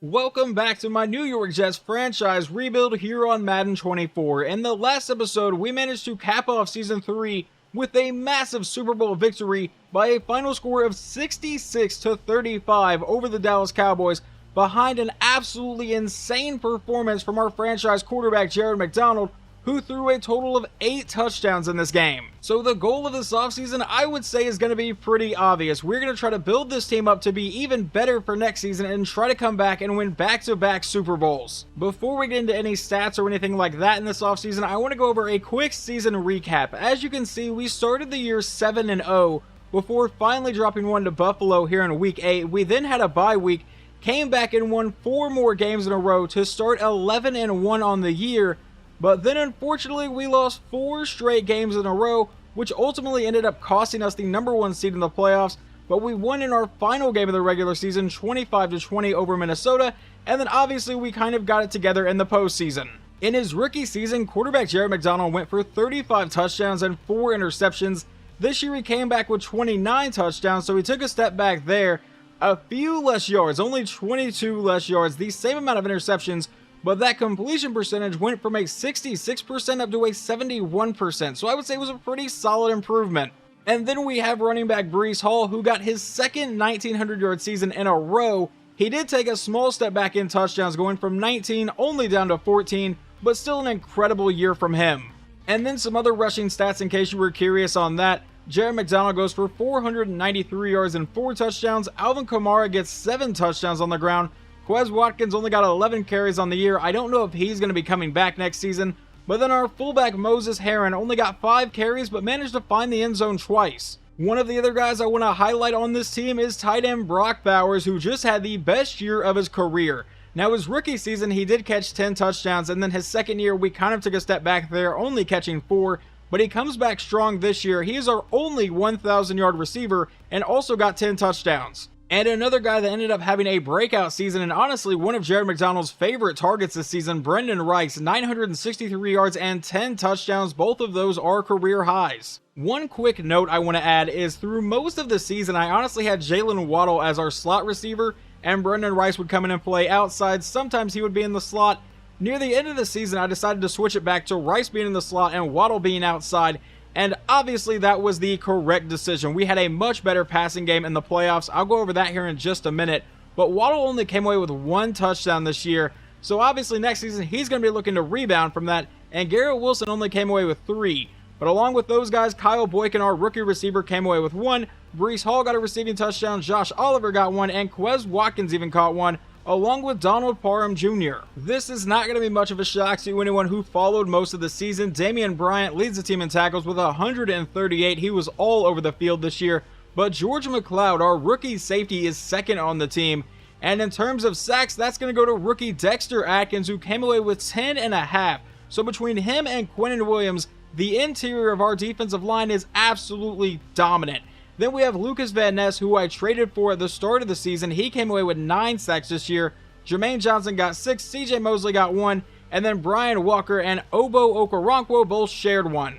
Welcome back to my New York Jets franchise rebuild here on Madden 24. In the last episode, we managed to cap off Season 3 with a massive Super Bowl victory by a final score of 66-35 over the Dallas Cowboys, behind an absolutely insane performance from our franchise quarterback Jared McDonald, who threw a total of 8 touchdowns in this game. So the goal of this offseason, I would say, is going to be pretty obvious. We're going to try to build this team up to be even better for next season and try to come back and win back-to-back Super Bowls. Before we get into any stats or anything like that in this offseason, I want to go over a quick season recap. As you can see, we started the year 7-0 before finally dropping one to Buffalo here in Week 8. We then had a bye week, came back and won 4 more games in a row to start 11-1 on the year. But then unfortunately we lost 4 straight games in a row, which ultimately ended up costing us the #1 seed in the playoffs. But we won in our final game of the regular season 25-20 over Minnesota, and then obviously we kind of got it together in the postseason. In his rookie season, quarterback Jared McDonald went for 35 touchdowns and 4 interceptions. This year he came back with 29 touchdowns, so he took a step back there. A few less yards, only 22 less yards, the same amount of interceptions, but that completion percentage went from a 66% up to a 71%, so I would say it was a pretty solid improvement. And then we have running back Breece Hall, who got his second 1,900-yard season in a row. He did take a small step back in touchdowns, going from 19 only down to 14, but still an incredible year from him. And then some other rushing stats in case you were curious on that. Jared McDonald goes for 493 yards and 4 touchdowns. Alvin Kamara gets 7 touchdowns on the ground. Quez Watkins only got 11 carries on the year. I don't know if he's going to be coming back next season. But then our fullback Moses Herron only got 5 carries but managed to find the end zone twice. One of the other guys I want to highlight on this team is tight end Brock Bowers, who just had the best year of his career. Now his rookie season he did catch 10 touchdowns, and then his second year we kind of took a step back there, only catching 4. But he comes back strong this year. He is our only 1,000-yard receiver and also got 10 touchdowns. And another guy that ended up having a breakout season, and honestly one of Jared McDonald's favorite targets this season, Brendan Rice, 963 yards and 10 touchdowns. Both of those are career highs. One quick note I want to add is through most of the season, I honestly had Jalen Waddle as our slot receiver, and Brendan Rice would come in and play outside. Sometimes he would be in the slot. Near the end of the season, I decided to switch it back to Rice being in the slot and Waddle being outside. And obviously that was the correct decision. We had a much better passing game in the playoffs. I'll go over that here in just a minute. But Waddle only came away with 1 touchdown this year. So obviously next season he's going to be looking to rebound from that. And Garrett Wilson only came away with 3. But along with those guys, Kyle Boykin, our rookie receiver, came away with 1. Breece Hall got a receiving touchdown. Josh Oliver got 1. And Quez Watkins even caught 1. Along with Donald Parham Jr. This is not going to be much of a shock to anyone who followed most of the season. Damian Bryant leads the team in tackles with 138. He was all over the field this year. But George McLeod, our rookie safety, is second on the team. And in terms of sacks, that's going to go to rookie Dexter Atkins, who came away with 10.5. So between him and Quinnen Williams, the interior of our defensive line is absolutely dominant. Then we have Lucas Van Ness, who I traded for at the start of the season. He came away with 9 sacks this year. Jermaine Johnson got 6. CJ Mosley got 1. And then Brian Walker and Obo Okoronkwo both shared 1.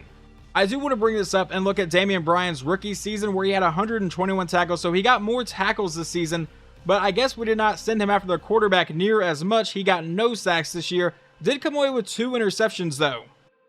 I do want to bring this up and look at Damian Bryant's rookie season, where he had 121 tackles. So he got more tackles this season. But I guess we did not send him after the quarterback near as much. He got no sacks this year. Did come away with 2 interceptions though.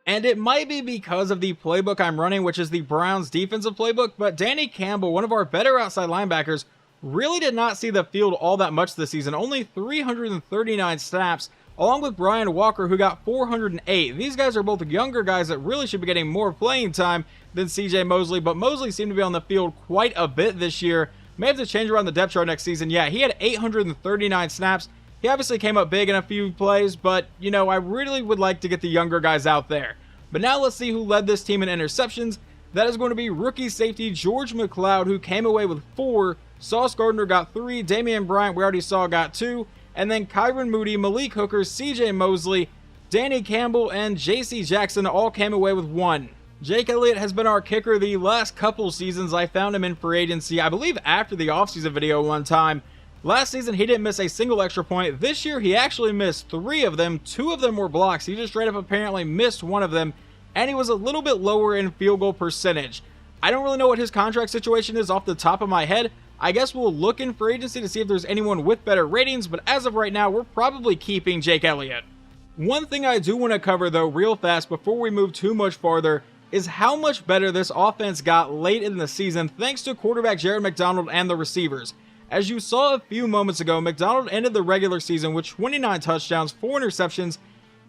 And it might be because of the playbook I'm running, which is the Browns defensive playbook, but Danny Campbell, one of our better outside linebackers, really did not see the field all that much this season. Only 339 snaps, along with Brian Walker, who got 408. These guys are both younger guys that really should be getting more playing time than CJ Mosley, but Mosley seemed to be on the field quite a bit this year. May have to change around the depth chart next season. Yeah, he had 839 snaps. He obviously came up big in a few plays, but, you know, I really would like to get the younger guys out there. But now let's see who led this team in interceptions. That is going to be rookie safety George McLeod, who came away with 4. Sauce Gardner got 3. Damian Bryant, we already saw, got 2. And then Kyron Moody, Malik Hooker, CJ Mosley, Danny Campbell, and JC Jackson all came away with 1. Jake Elliott has been our kicker the last couple seasons. I found him in free agency, I believe after the offseason video one time. Last season, he didn't miss a single extra point. This year, he actually missed 3 of them. 2 of them were blocks. He just straight up apparently missed 1 of them, and he was a little bit lower in field goal percentage. I don't really know what his contract situation is off the top of my head, I guess we'll look in free agency to see if there's anyone with better ratings, but as of right now, we're probably keeping Jake Elliott. One thing I do want to cover though real fast before we move too much farther is how much better this offense got late in the season thanks to quarterback Jared McDonald and the receivers. As you saw a few moments ago, McDonald ended the regular season with 29 touchdowns, 4 interceptions,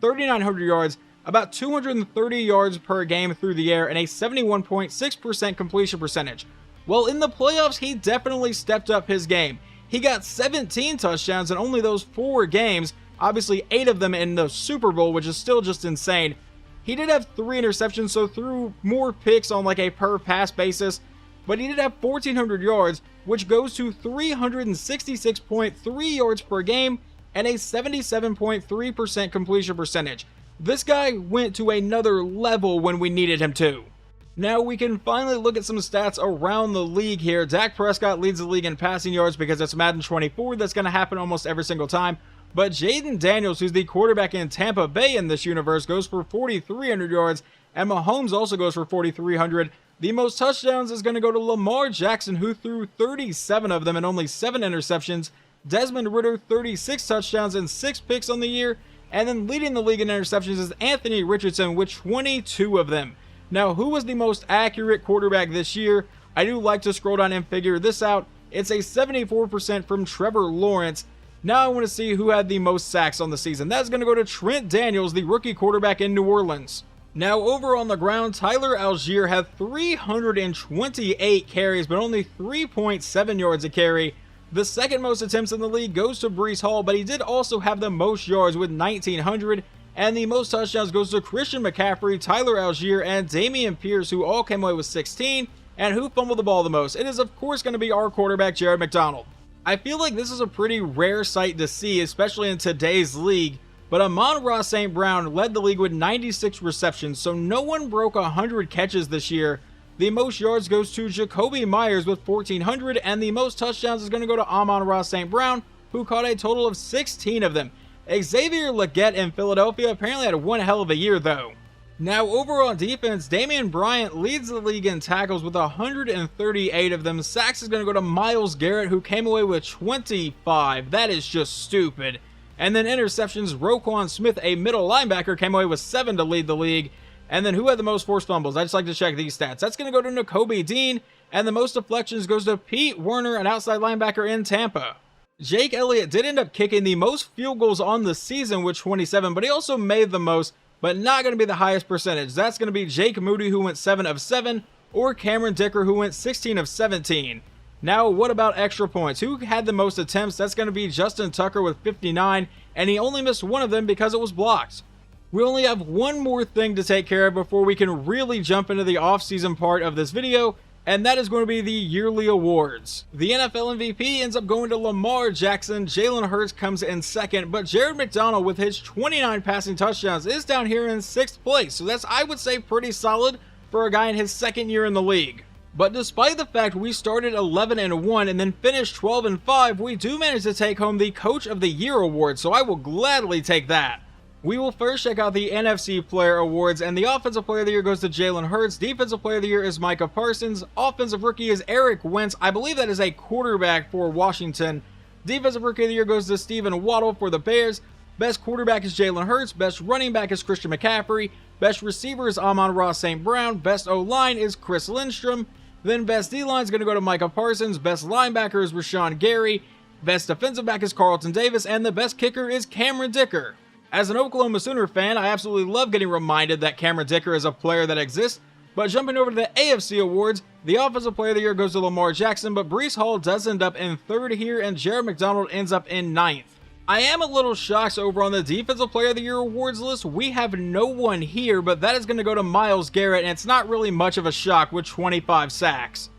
3,900 yards, about 230 yards per game through the air, and a 71.6% completion percentage. Well, in the playoffs, he definitely stepped up his game. He got 17 touchdowns in only those 4 games, obviously 8 of them in the Super Bowl, which is still just insane. He did have 3 interceptions, so threw more picks on like a per pass basis, but he did have 1,400 yards, which goes to 366.3 yards per game and a 77.3% completion percentage. This guy went to another level when we needed him to. Now we can finally look at some stats around the league here. Dak Prescott leads the league in passing yards because it's Madden 24. That's going to happen almost every single time. But Jaden Daniels, who's the quarterback in Tampa Bay in this universe, goes for 4,300 yards, and Mahomes also goes for 4,300. The most touchdowns is going to go to Lamar Jackson, who threw 37 of them and only 7 interceptions. Desmond Ridder, 36 touchdowns and 6 picks on the year. And then leading the league in interceptions is Anthony Richardson with 22 of them. Now, who was the most accurate quarterback this year? I do like to scroll down and figure this out. It's a 74% from Trevor Lawrence. Now I want to see who had the most sacks on the season. That's going to go to Trent Daniels, the rookie quarterback in New Orleans. Now, over on the ground, Tyler Algier had 328 carries, but only 3.7 yards a carry. The second most attempts in the league goes to Breece Hall, but he did also have the most yards with 1,900. And the most touchdowns goes to Christian McCaffrey, Tyler Algier, and Dameon Pierce, who all came away with 16. And who fumbled the ball the most? It is, of course, going to be our quarterback, Jared McDonald. I feel like this is a pretty rare sight to see, especially in today's league. But Amon-Ra St. Brown led the league with 96 receptions, so no one broke 100 catches this year. The most yards goes to Jacoby Myers with 1,400, and the most touchdowns is going to go to Amon-Ra St. Brown, who caught a total of 16 of them. Xavier Legette in Philadelphia apparently had one hell of a year, though. Now, over on defense, Damian Bryant leads the league in tackles with 138 of them. Sacks is going to go to Myles Garrett, who came away with 25. That is just stupid. And then interceptions, Roquan Smith, a middle linebacker, came away with 7 to lead the league. And then who had the most forced fumbles? I just like to check these stats. That's going to go to Nakobe Dean. And the most deflections goes to Pete Werner, an outside linebacker in Tampa. Jake Elliott did end up kicking the most field goals on the season with 27, but he also made the most, but not going to be the highest percentage. That's going to be Jake Moody, who went 7 of 7, or Cameron Dicker, who went 16 of 17. Now, what about extra points? Who had the most attempts? That's going to be Justin Tucker with 59, and he only missed 1 of them because it was blocked. We only have one more thing to take care of before we can really jump into the offseason part of this video, and that is going to be the yearly awards. The NFL MVP ends up going to Lamar Jackson. Jalen Hurts comes in second, but Jared McDonald with his 29 passing touchdowns is down here in 6th place. So that's, I would say, pretty solid for a guy in his second year in the league. But despite the fact we started 11-1 and then finished 12-5, we do manage to take home the Coach of the Year award, so I will gladly take that. We will first check out the NFC Player Awards, and the Offensive Player of the Year goes to Jalen Hurts. Defensive Player of the Year is Micah Parsons. Offensive Rookie is Eric Wentz. I believe that is a quarterback for Washington. Defensive Rookie of the Year goes to Stephen Waddle for the Bears. Best quarterback is Jalen Hurts. Best running back is Christian McCaffrey. Best receiver is Amon-Ra St. Brown. Best O-line is Chris Lindstrom. Then best D-line is going to go to Micah Parsons. Best linebacker is Rashawn Gary. Best defensive back is Carlton Davis. And the best kicker is Cameron Dicker. As an Oklahoma Sooner fan, I absolutely love getting reminded that Cameron Dicker is a player that exists. But jumping over to the AFC Awards, the Offensive Player of the Year goes to Lamar Jackson, but Breece Hall does end up in 3rd here, and Jared McDonald ends up in 9th. I am a little shocked over on the Defensive Player of the Year awards list. We have no one here, but that is going to go to Myles Garrett, and it's not really much of a shock with 25 sacks.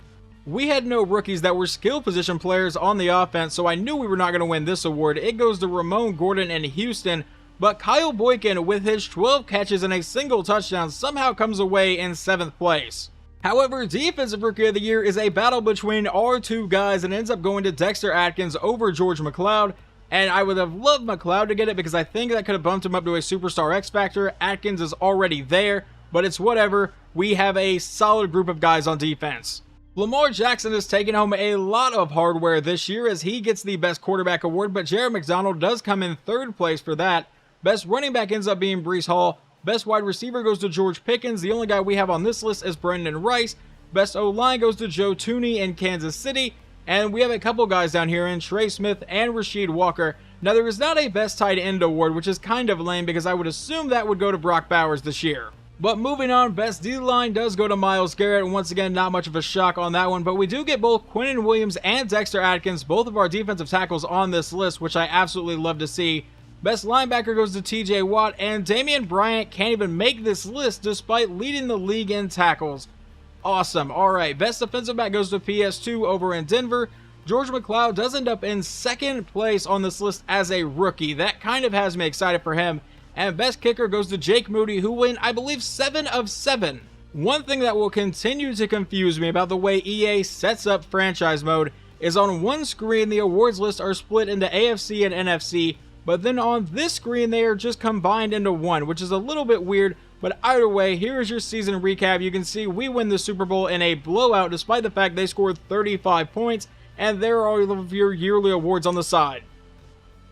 We had no rookies that were skill position players on the offense, so I knew we were not going to win this award. It goes to Ramon Gordon in Houston. But Kyle Boykin, with his 12 catches and a single touchdown, somehow comes away in 7th place. However, Defensive Rookie of the Year is a battle between our 2 guys and ends up going to Dexter Atkins over George McLeod. And I would have loved McLeod to get it because I think that could have bumped him up to a Superstar X Factor. Atkins is already there, but it's whatever. We have a solid group of guys on defense. Lamar Jackson has taken home a lot of hardware this year as he gets the Best Quarterback award, but Jared McDonald does come in third place for that. Best running back ends up being Breece Hall. Best wide receiver goes to George Pickens. The only guy we have on this list is Brendan Rice. Best O-line goes to Joe Thuney in Kansas City. And we have a couple guys down here in Trey Smith and Rasheed Walker. Now, there is not a Best Tight End award, which is kind of lame because I would assume that would go to Brock Bowers this year. But moving on, Best D-line does go to Myles Garrett, and once again, not much of a shock on that one, but we do get both Quinnen Williams and Dexter Atkins, both of our defensive tackles on this list, which I absolutely love to see. Best linebacker goes to TJ Watt, and Damian Bryant can't even make this list despite leading the league in tackles. Awesome. Alright, best defensive back goes to PS2 over in Denver. George McLeod does end up in second place on this list as a rookie. That kind of has me excited for him. And best kicker goes to Jake Moody, who went, I believe, 7 of 7. One thing that will continue to confuse me about the way EA sets up franchise mode is on one screen the awards lists are split into AFC and NFC, but then on this screen they are just combined into one, which is a little bit weird. But either way, here is your season recap. You can see we win the Super Bowl in a blowout despite the fact they scored 35 points, and there are all of your yearly awards on the side.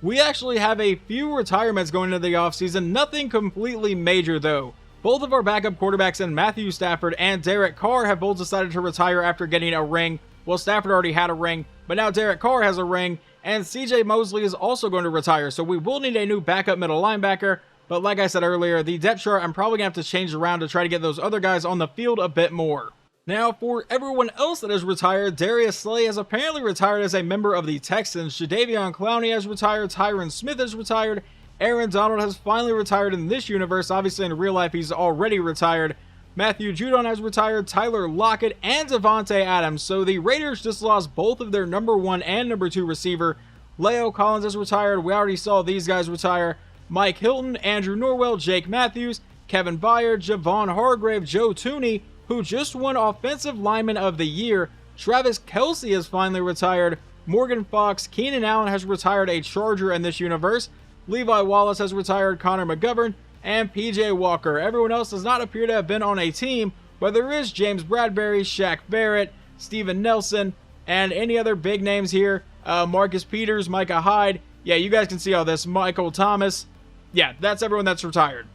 We actually have a few retirements going into the offseason, nothing completely major though. Both of our backup quarterbacks in Matthew Stafford and Derek Carr have both decided to retire after getting a ring. Well, Stafford already had a ring, but now Derek Carr has a ring, and CJ Mosley is also going to retire, so we will need a new backup middle linebacker. But like I said earlier, the depth chart I'm probably going to have to change around to try to get those other guys on the field a bit more. Now, for everyone else that has retired, Darius Slay has apparently retired as a member of the Texans. Jadeveon Clowney has retired. Tyron Smith has retired. Aaron Donald has finally retired in this universe. Obviously, in real life, he's already retired. Matthew Judon has retired. Tyler Lockett and Devontae Adams. So the Raiders just lost both of their number 1 and number 2 receiver. Leo Collins has retired. We already saw these guys retire. Mike Hilton, Andrew Norwell, Jake Matthews, Kevin Byard, Javon Hargrave, Joe Thuney, who just won Offensive Lineman of the Year. Travis Kelce has finally retired. Morgan Fox, Keenan Allen has retired, a Charger in this universe. Levi Wallace has retired, Connor McGovern, and PJ Walker. Everyone else does not appear to have been on a team, but there is James Bradbury, Shaq Barrett, Steven Nelson, and any other big names here. Marcus Peters, Micah Hyde. Yeah, you guys can see all this. Michael Thomas. Yeah, that's everyone that's retired.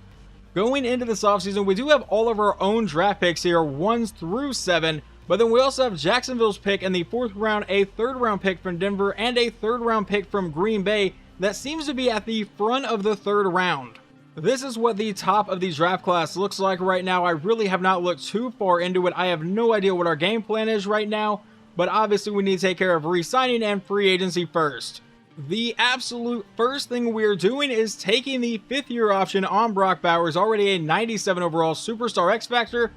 Going into this offseason, we do have all of our own draft picks here, 1s through 7, but then we also have Jacksonville's pick in the 4th round, a 3rd round pick from Denver, and a 3rd round pick from Green Bay that seems to be at the front of the 3rd round. This is what the top of the draft class looks like right now. I really have not looked too far into it. I have no idea what our game plan is right now, but obviously we need to take care of re-signing and free agency first. The absolute first thing we're doing is taking the 5th year option on Brock Bowers, already a 97 overall superstar X Factor,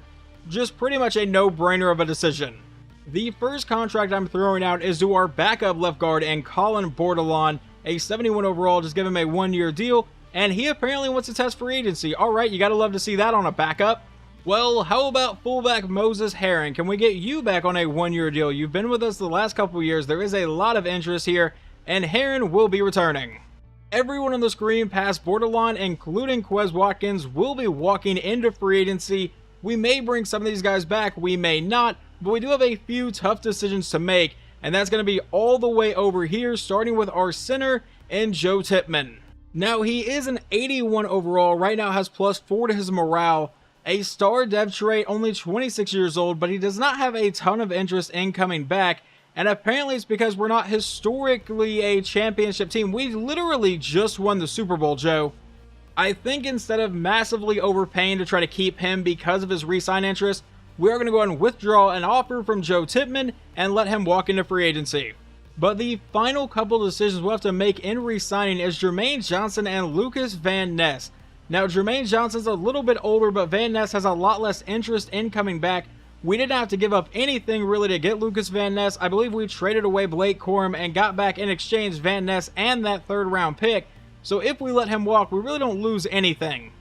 just pretty much a no-brainer of a decision. The first contract I'm throwing out is to our backup left guard and Colin Bordelon, a 71 overall, just give him a 1-year deal, and he apparently wants to test free agency. Alright, you gotta love to see that on a backup. Well, how about fullback Moses Herring? Can we get you back on a 1-year deal? You've been with us the last couple years, there is a lot of interest here, and Herring will be returning. Everyone on the screen past Bordelon, including Quez Watkins, will be walking into free agency. We may bring some of these guys back, we may not, but we do have a few tough decisions to make, and that's going to be all the way over here, starting with our center and Joe Tippmann. Now, he is an 81 overall, right now has +4 to his morale, a star dev trait, only 26 years old, but he does not have a ton of interest in coming back. And apparently it's because we're not historically a championship team. We literally just won the Super Bowl, Joe. I think instead of massively overpaying to try to keep him because of his re-sign interest, we're going to go ahead and withdraw an offer from Joe Tippmann and let him walk into free agency. But the final couple of decisions we'll have to make in re-signing is Jermaine Johnson and Lucas Van Ness. Now, Jermaine Johnson's a little bit older, but Van Ness has a lot less interest in coming back. We didn't have to give up anything really to get Lucas Van Ness. I believe we traded away Blake Corum and got back in exchange Van Ness and that 3rd round pick. So if we let him walk, we really don't lose anything.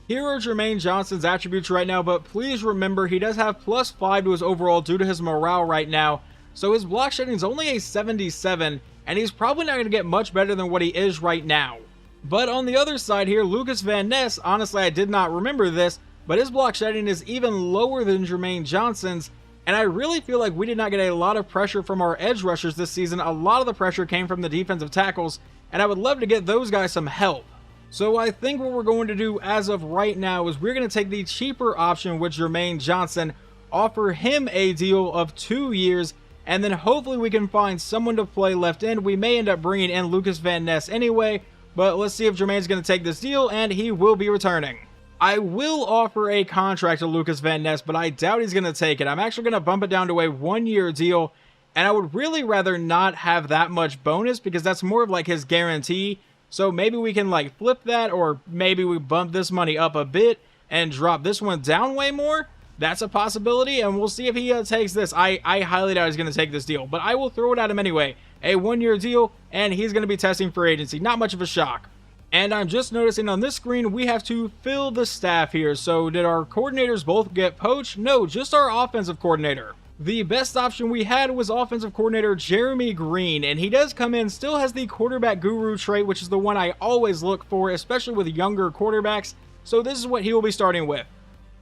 Here are Jermaine Johnson's attributes right now, but please remember he does have +5 to his overall due to his morale right now. So his block shedding is only a 77, and he's probably not going to get much better than what he is right now. But on the other side here, Lucas Van Ness, honestly I did not remember this, but his block shedding is even lower than Jermaine Johnson's, And I really feel like we did not get a lot of pressure from our edge rushers this season. A lot of the pressure came from the defensive tackles, and I would love to get those guys some help. So I think what we're going to do as of right now is we're going to take the cheaper option with Jermaine Johnson, offer him a deal of 2 years, and then hopefully we can find someone to play left end. We may end up bringing in Lucas Van Ness anyway, but let's see if Jermaine's going to take this deal, and he will be returning. I will offer a contract to Lucas Van Ness, but I doubt he's going to take it. I'm actually going to bump it down to a 1-year deal, and I would really rather not have that much bonus because that's more of like his guarantee. So maybe we can like flip that, or maybe we bump this money up a bit and drop this one down way more. That's a possibility, and we'll see if he takes this. I highly doubt he's going to take this deal, but I will throw it at him anyway. A 1-year deal, and he's going to be testing for agency. Not much of a shock. And I'm just noticing on this screen, we have to fill the staff here. So did our coordinators both get poached? No, just our offensive coordinator. The best option we had was offensive coordinator Jeremy Green, and he does come in, still has the quarterback guru trait, which is the one I always look for, especially with younger quarterbacks. So this is what he will be starting with.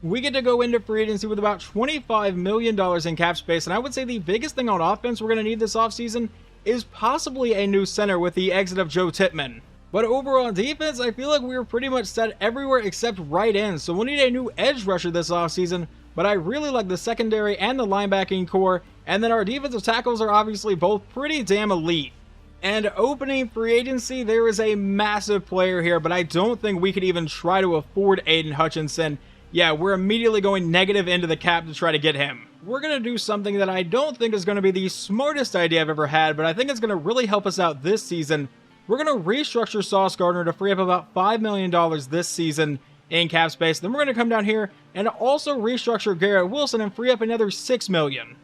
We get to go into free agency with about $25 million in cap space, and I would say the biggest thing on offense we're going to need this offseason is possibly a new center with the exit of Joe Tippmann. But overall on defense, I feel like we were pretty much set everywhere except right end, so we'll need a new edge rusher this offseason, but I really like the secondary and the linebacking core, and then our defensive tackles are obviously both pretty damn elite. And opening free agency, there is a massive player here, but I don't think we could even try to afford Aiden Hutchinson. Yeah, we're immediately going negative into the cap to try to get him. We're going to do something that I don't think is going to be the smartest idea I've ever had, but I think it's going to really help us out this season. We're going to restructure Sauce Gardner to free up about $5 million this season in cap space. Then we're going to come down here and also restructure Garrett Wilson and free up another $6 million.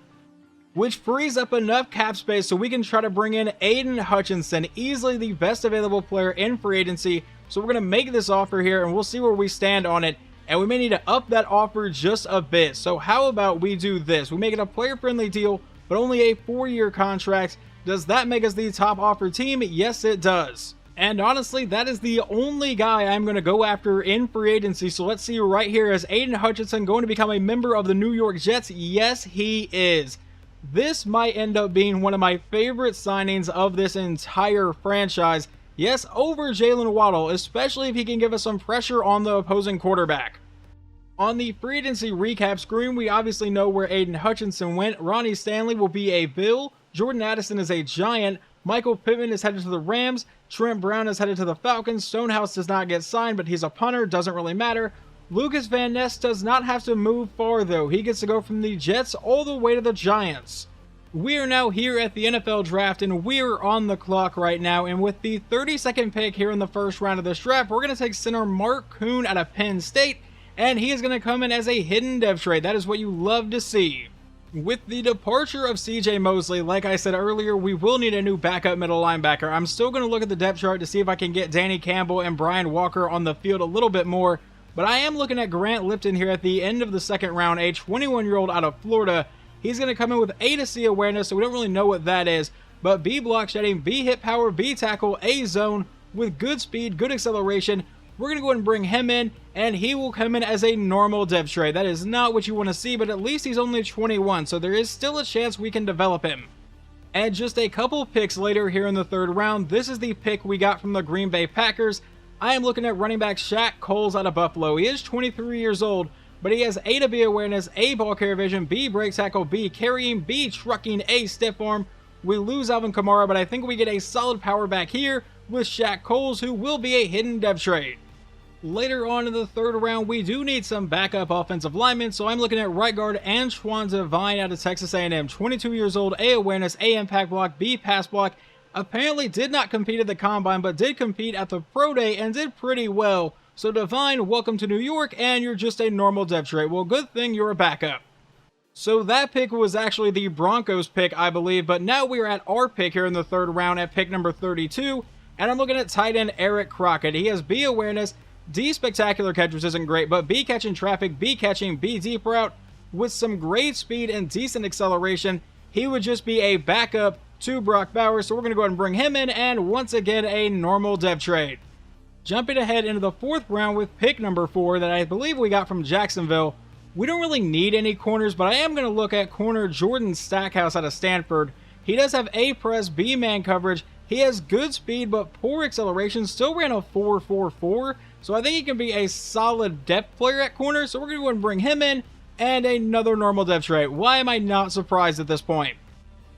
Which frees up enough cap space so we can try to bring in Aiden Hutchinson, easily the best available player in free agency. So we're going to make this offer here and we'll see where we stand on it. And we may need to up that offer just a bit. So how about we do this? We make it a player-friendly deal, but only a 4-year contract. Does that make us the top offer team? Yes, it does. And honestly, that is the only guy I'm going to go after in free agency. So let's see right here. Is Aiden Hutchinson going to become a member of the New York Jets? Yes, he is. This might end up being one of my favorite signings of this entire franchise. Yes, over Jalen Waddle, especially if he can give us some pressure on the opposing quarterback. On the free agency recap screen, we obviously know where Aiden Hutchinson went. Ronnie Stanley will be a Bill. Jordan Addison is a Giant. Michael Pittman is headed to the Rams. Trent Brown is headed to the Falcons. Stonehouse does not get signed, but he's a punter. Doesn't really matter. Lucas Van Ness does not have to move far, though. He gets to go from the Jets all the way to the Giants. We are now here at the NFL Draft, and we're on the clock right now. And with the 32nd pick here in the first round of this draft, we're going to take center Mark Kuhn out of Penn State, and he is going to come in as a hidden depth trade. That is what you love to see. With the departure of CJ Mosley, like I said earlier, we will need a new backup middle linebacker. I'm still going to look at the depth chart to see if I can get Danny Campbell and Brian Walker on the field a little bit more, but I am looking at Grant Lipton here at the end of the second round, a 21-year-old out of Florida. He's going to come in with A to C awareness, so we don't really know what that is, but B block shedding, B hit power, B tackle, A zone with good speed, good acceleration. We're going to go ahead and bring him in, and he will come in as a normal depth trade. That is not what you want to see, but at least he's only 21, so there is still a chance we can develop him. And just a couple picks later here in the third round, this is the pick we got from the Green Bay Packers. I am looking at running back Shaq Coles out of Buffalo. He is 23 years old, but he has A to B awareness, A ball carrier vision, B break tackle, B carrying, B trucking, A stiff arm. We lose Alvin Kamara, but I think we get a solid power back here with Shaq Coles, who will be a hidden depth trade. Later on in the third round, we do need some backup offensive linemen, so I'm looking at right guard Antoine Devine out of Texas A&M. 22 years old, A awareness, A impact block, B pass block. Apparently did not compete at the Combine, but did compete at the Pro Day and did pretty well. So Devine, welcome to New York, and you're just a normal depth trade. Well, good thing you're a backup. So that pick was actually the Broncos pick, I believe, but now we're at our pick here in the third round at pick number 32, and I'm looking at tight end Eric Crockett. He has B awareness, D spectacular catch, which isn't great, but B catching traffic, B catching, B deep route with some great speed and decent acceleration. He would just be a backup to Brock Bowers, so we're going to go ahead and bring him in, and once again a normal depth trade. Jumping ahead into the fourth round with pick number 4 that I believe we got from Jacksonville, We don't really need any corners, but I am going to look at corner Jordan Stackhouse out of Stanford. He does have A press, B man coverage. He has good speed, but poor acceleration. Still ran a 4.44, so I think he can be a solid depth player at corner. So we're going to go ahead and bring him in, and another normal depth trait. Why am I not surprised at this point?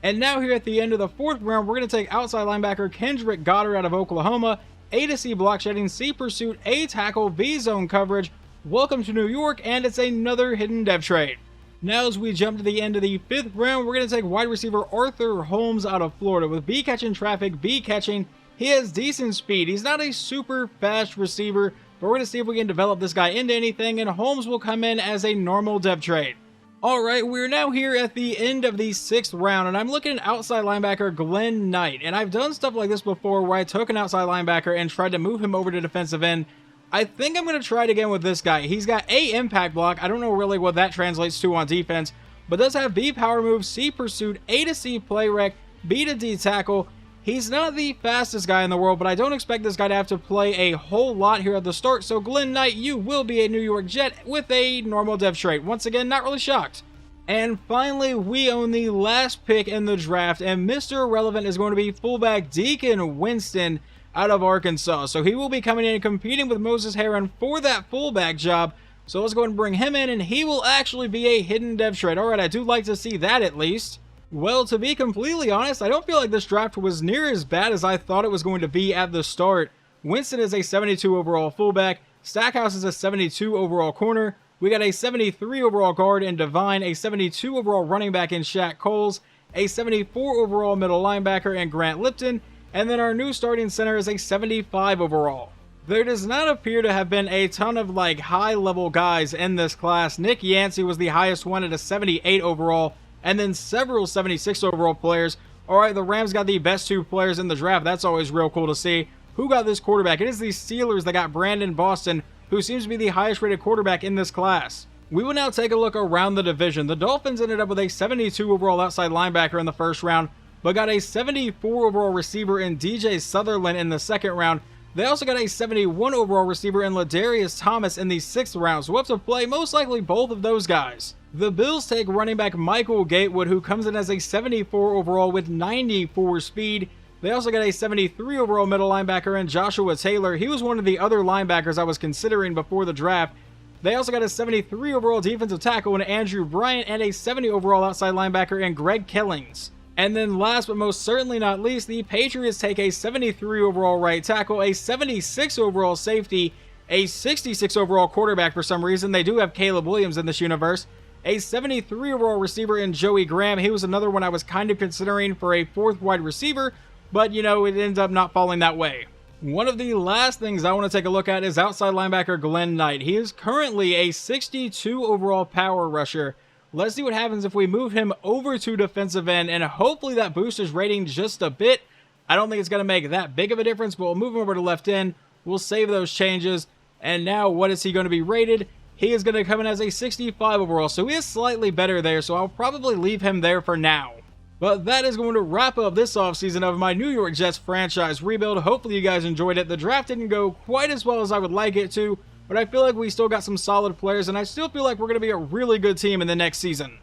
And now here at the end of the 4th round, we're going to take outside linebacker Kendrick Goddard out of Oklahoma. A to C block shedding, C pursuit, A tackle, B zone coverage. Welcome to New York, and it's another hidden depth trait. Now as we jump to the end of the 5th round, we're going to take wide receiver Arthur Holmes out of Florida. With B catching traffic, B catching, he has decent speed. He's not a super fast receiver, but we're going to see if we can develop this guy into anything, and Holmes will come in as a normal depth trait. Alright, we're now here at the end of the 6th round, and I'm looking at outside linebacker Glenn Knight. And I've done stuff like this before where I took an outside linebacker and tried to move him over to defensive end. I think I'm going to try it again with this guy. He's got A impact block. I don't know really what that translates to on defense, but does have B power move, C pursuit, A to C play rec, B to D tackle. He's not the fastest guy in the world, but I don't expect this guy to have to play a whole lot here at the start. So Glenn Knight, you will be a New York Jet with a normal depth trait. Once again, not really shocked. And finally, we own the last pick in the draft, and Mr. Irrelevant is going to be fullback Deacon Winston out of Arkansas. So he will be coming in and competing with Moses Heron for that fullback job. So let's go ahead and bring him in, and he will actually be a hidden depth trait. Alright, I do like to see that at least. Well, to be completely honest, I don't feel like this draft was near as bad as I thought it was going to be at the start. Winston is a 72 overall fullback. Stackhouse is a 72 overall corner. We got a 73 overall guard in Divine, a 72 overall running back in Shaq Coles, a 74 overall middle linebacker in Grant Lipton, and then our new starting center is a 75 overall. There does not appear to have been a ton of high-level guys in this class. Nick Yancey was the highest one at a 78 overall, and then several 76 overall players. Alright, the Rams got the best 2 players in the draft. That's always real cool to see. Who got this quarterback? It is the Steelers that got Brandon Boston, who seems to be the highest rated quarterback in this class. We will now take a look around the division. The Dolphins ended up with a 72 overall outside linebacker in the 1st round, but got a 74 overall receiver in DJ Sutherland in the 2nd round. They also got a 71 overall receiver in Ladarius Thomas in the 6th round, so we'll have to play most likely both of those guys. The Bills take running back Michael Gatewood, who comes in as a 74 overall with 94 speed. They also got a 73 overall middle linebacker in Joshua Taylor. He was one of the other linebackers I was considering before the draft. They also got a 73 overall defensive tackle in Andrew Bryant and a 70 overall outside linebacker in Greg Killings. And then last but most certainly not least, the Patriots take a 73 overall right tackle, a 76 overall safety, a 66 overall quarterback for some reason. They do have Caleb Williams in this universe. A 73 overall receiver in Joey Graham. He was another one I was kind of considering for a 4th wide receiver, but it ended up not falling that way. One of the last things I want to take a look at is outside linebacker Glenn Knight. He is currently a 62 overall power rusher. Let's see what happens if we move him over to defensive end, and hopefully that boosts his rating just a bit. I don't think it's going to make that big of a difference, but we'll move him over to left end. We'll save those changes. And now what is he going to be rated? He is going to come in as a 65 overall, so he is slightly better there, so I'll probably leave him there for now. But that is going to wrap up this offseason of my New York Jets franchise rebuild. Hopefully you guys enjoyed it. The draft didn't go quite as well as I would like it to, but I feel like we still got some solid players, and I still feel like we're going to be a really good team in the next season.